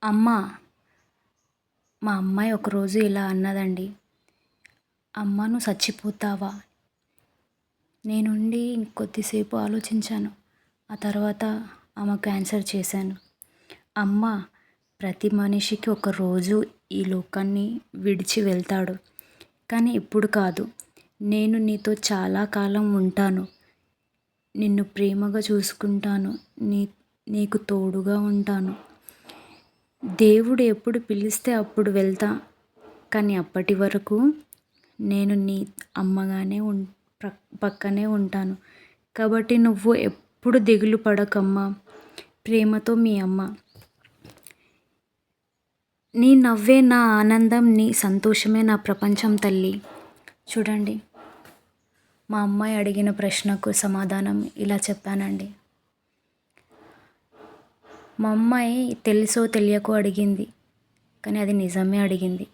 అమ్మ మా అమ్మాయి ఒకరోజు ఇలా అన్నదండి. అమ్మ నువ్వు చచ్చిపోతావా? నేనుండి కొద్దిసేపు ఆలోచించాను. ఆ తర్వాత ఆమెకు ఆన్సర్ చేశాను. అమ్మ, ప్రతి మనిషికి ఒక రోజు ఈ లోకాన్ని విడిచి వెళ్తాడు. కానీ ఇప్పుడు కాదు. నేను నీతో చాలా కాలం ఉంటాను. నిన్ను ప్రేమగా చూసుకుంటాను. నీకు తోడుగా ఉంటాను. దేవుడు ఎప్పుడు పిలిస్తే అప్పుడు వెళ్తా. కానీ అప్పటి వరకు నేను నీ అమ్మగానే పక్కనే ఉంటాను. కాబట్టి నువ్వు ఎప్పుడు దిగులు పడకమ్మా. ప్రేమతో మీ అమ్మ. నీ నవ్వే నా ఆనందం, నీ సంతోషమే నా ప్రపంచం తల్లి. చూడండి, మా అమ్మాయి అడిగిన ప్రశ్నకు సమాధానం ఇలా చెప్పానండి. మా అమ్మాయి తెలుసో తెలియకో అడిగింది, కానీ అది నిజమే అడిగింది.